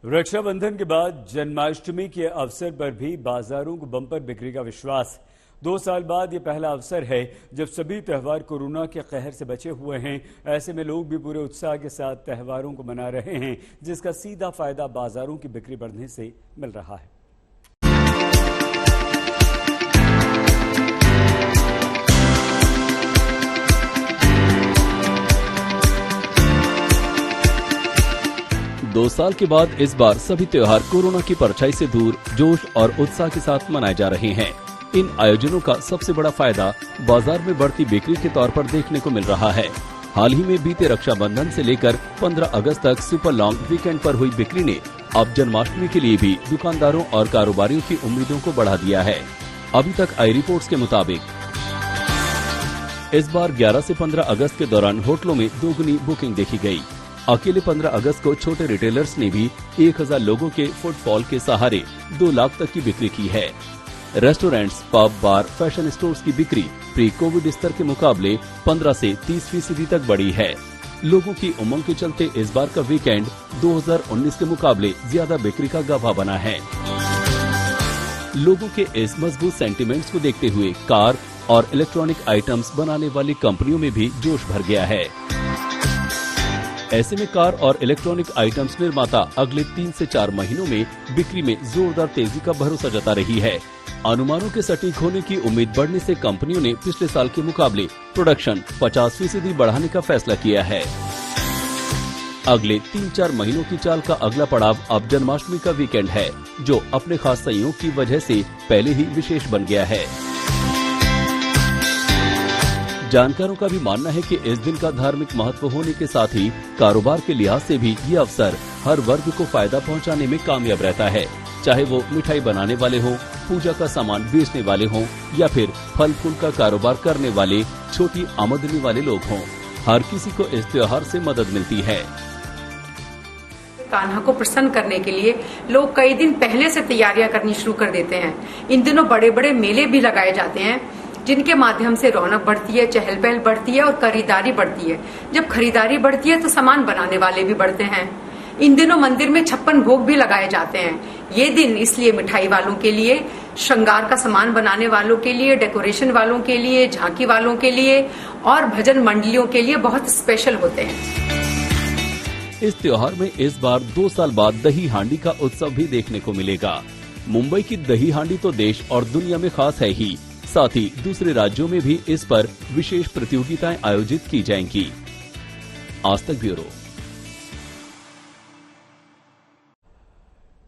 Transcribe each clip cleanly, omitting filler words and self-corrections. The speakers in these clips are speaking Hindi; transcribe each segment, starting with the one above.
रक्षाबंधन के बाद जन्माष्टमी के अवसर पर भी बाजारों को बम्पर बिक्री का विश्वास। 2 साल बाद ये पहला अवसर है जब सभी त्यौहार कोरोना के कहर से बचे हुए हैं। ऐसे में लोग भी पूरे उत्साह के साथ त्योहारों को मना रहे हैं, जिसका सीधा फायदा बाजारों की बिक्री बढ़ने से मिल रहा है। दो साल के बाद इस बार सभी त्योहार कोरोना की परछाई से दूर जोश और उत्साह के साथ मनाए जा रहे हैं। इन आयोजनों का सबसे बड़ा फायदा बाजार में बढ़ती बिक्री के तौर पर देखने को मिल रहा है। हाल ही में बीते रक्षाबंधन से लेकर 15 अगस्त तक सुपर लॉन्ग वीकेंड पर हुई बिक्री ने अब जन्माष्टमी के लिए भी दुकानदारों और कारोबारियों की उम्मीदों को बढ़ा दिया है। अभी तक आई रिपोर्ट्स के मुताबिक इस बार 11 से 15 अगस्त के दौरान होटलों में दोगुनी बुकिंग देखी गयी। अकेले 15 अगस्त को छोटे रिटेलर्स ने भी 1000 लोगों के फुटफॉल के सहारे 2 लाख तक की बिक्री की है। रेस्टोरेंट्स, पब, बार, फैशन स्टोर्स की बिक्री प्री कोविड स्तर के मुकाबले 15 से 30% तक बढ़ी है। लोगों की उमंग के चलते इस बार का वीकेंड 2019 के मुकाबले ज्यादा बिक्री का गवाह बना है। लोगों के इस मजबूत सेंटिमेंट्स को देखते हुए कार और इलेक्ट्रॉनिक आइटम्स बनाने वाली कंपनियों में भी जोश भर गया है। ऐसे में कार और इलेक्ट्रॉनिक आइटम्स निर्माता अगले 3 से 4 महीनों में बिक्री में जोरदार तेजी का भरोसा जता रही है। अनुमानों के सटीक होने की उम्मीद बढ़ने से कंपनियों ने पिछले साल के मुकाबले प्रोडक्शन 50% बढ़ाने का फैसला किया है। अगले 3-4 महीनों की चाल का अगला पड़ाव अब जन्माष्टमी का वीकेंड है, जो अपने खास संयोग की वजह से पहले ही विशेष बन गया है। जानकारों का भी मानना है कि इस दिन का धार्मिक महत्व होने के साथ ही कारोबार के लिहाज से भी ये अवसर हर वर्ग को फायदा पहुंचाने में कामयाब रहता है, चाहे वो मिठाई बनाने वाले हों, पूजा का सामान बेचने वाले हों या फिर फल फूल का कारोबार करने वाले छोटी आमदनी वाले लोग हों। हर किसी को इस त्योहार से मदद मिलती है। कान्हा को प्रसन्न करने के लिए लोग कई दिन पहले से तैयारियां करनी शुरू कर देते हैं। इन दिनों बड़े बड़े मेले भी लगाए जाते हैं, जिनके माध्यम से रौनक बढ़ती है, चहल पहल बढ़ती है और खरीदारी बढ़ती है। जब खरीदारी बढ़ती है तो सामान बनाने वाले भी बढ़ते हैं। इन दिनों मंदिर में 56 भोग भी लगाए जाते हैं। ये दिन इसलिए मिठाई वालों के लिए, श्रृंगार का सामान बनाने वालों के लिए, डेकोरेशन वालों के लिए, झांकी वालों के लिए और भजन मंडलियों के लिए बहुत स्पेशल होते हैं। इस त्योहार में इस बार 2 साल बाद दही हांडी का उत्सव भी देखने को मिलेगा। मुंबई की दही हांडी तो देश और दुनिया में खास है ही, साथ ही दूसरे राज्यों में भी इस पर विशेष प्रतियोगिताएं आयोजित की जाएंगी। आज तक ब्यूरो।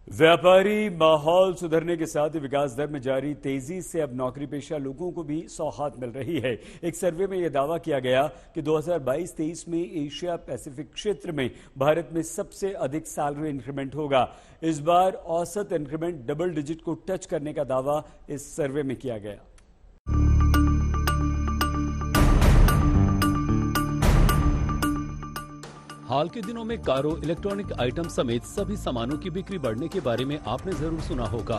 व्यापारी माहौल सुधरने के साथ ही विकास दर में जारी तेजी से अब नौकरी पेशा लोगों को भी सौगात मिल रही है। एक सर्वे में यह दावा किया गया कि 2022-23 में एशिया पैसिफिक क्षेत्र में भारत में सबसे अधिक सैलरी इंक्रीमेंट होगा। इस बार औसत इंक्रीमेंट डबल डिजिट को टच करने का दावा इस सर्वे में किया गया। हाल के दिनों में कारों, इलेक्ट्रॉनिक आइटम समेत सभी सामानों की बिक्री बढ़ने के बारे में आपने जरूर सुना होगा।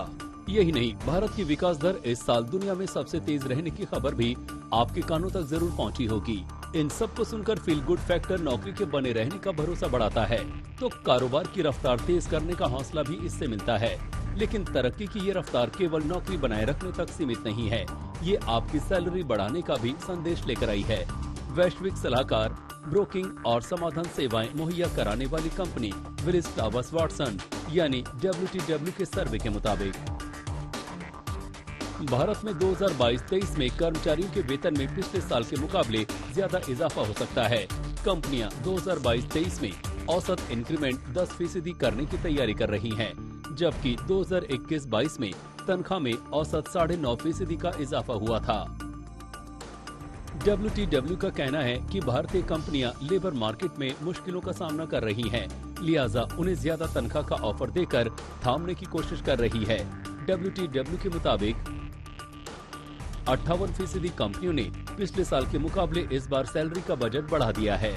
यही नहीं, भारत की विकास दर इस साल दुनिया में सबसे तेज रहने की खबर भी आपके कानों तक जरूर पहुंची होगी। इन सब को सुनकर फील गुड फैक्टर नौकरी के बने रहने का भरोसा बढ़ाता है, तो कारोबार की रफ्तार तेज करने का हौसला भी इससे मिलता है। लेकिन तरक्की की ये रफ्तार केवल नौकरी बनाए रखने तक सीमित नहीं है, ये आपकी सैलरी बढ़ाने का भी संदेश लेकर आई है। वैश्विक सलाहकार, ब्रोकिंग और समाधान सेवाएं मुहैया कराने वाली कंपनी विलिस टावर्स वाटसन यानी WTW के सर्वे के मुताबिक भारत में 2022-23 में कर्मचारियों के वेतन में पिछले साल के मुकाबले ज्यादा इजाफा हो सकता है। कंपनियां 2022-23 में औसत इंक्रीमेंट 10% करने की तैयारी कर रही हैं, जबकि 2021-22 में तनख्वाह में औसत 9.5% का इजाफा हुआ था। WTW का कहना है कि भारतीय कंपनियां लेबर मार्केट में मुश्किलों का सामना कर रही हैं, लिहाजा उन्हें ज्यादा तनख्वाह का ऑफर देकर थामने की कोशिश कर रही है। WTW के मुताबिक 58% कंपनियों ने पिछले साल के मुकाबले इस बार सैलरी का बजट बढ़ा दिया है।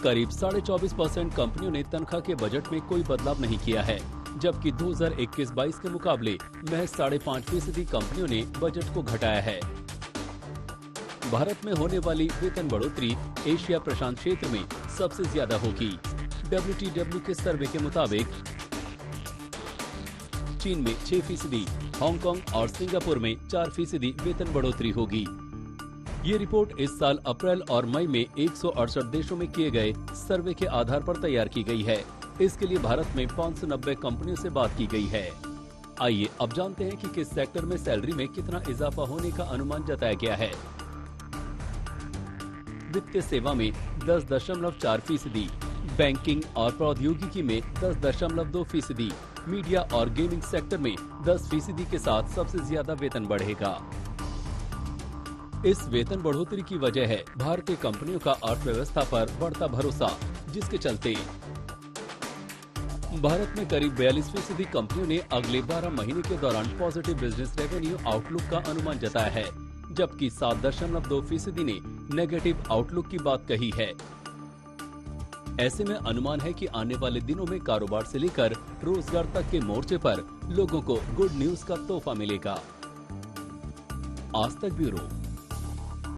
करीब 24.5% कंपनियों ने तनख्वाह के बजट में कोई बदलाव नहीं किया है, जबकि 2021-22 के मुकाबले महज 5.5% कंपनियों ने बजट को घटाया है। भारत में होने वाली वेतन बढ़ोतरी एशिया प्रशांत क्षेत्र में सबसे ज्यादा होगी। WTW के सर्वे के मुताबिक चीन में 6%, हांगकांग और सिंगापुर में 4% वेतन बढ़ोतरी होगी। ये रिपोर्ट इस साल अप्रैल और मई में 168 देशों में किए गए सर्वे के आधार पर तैयार की गई है। इसके लिए भारत में 590 कंपनियों से बात की गई है। आइए अब जानते हैं कि किस सेक्टर में सैलरी में कितना इजाफा होने का अनुमान जताया गया है। वित्तीय सेवा में 10.4%, बैंकिंग और प्रौद्योगिकी में 10.2%, मीडिया और गेमिंग सेक्टर में 10% के साथ सबसे ज्यादा वेतन बढ़ेगा। इस वेतन बढ़ोतरी की वजह है भारतीय कंपनियों का अर्थव्यवस्था पर बढ़ता भरोसा, जिसके चलते भारत में करीब 42% कंपनियों ने अगले 12 महीने के दौरान पॉजिटिव बिजनेस रेवेन्यू आउटलुक का अनुमान जताया है, जबकि 7.2% ने नेगेटिव आउटलुक की बात कही है। ऐसे में अनुमान है कि आने वाले दिनों में कारोबार से लेकर रोजगार तक के मोर्चे पर लोगों को गुड न्यूज का तोहफा मिलेगा। आज तक ब्यूरो।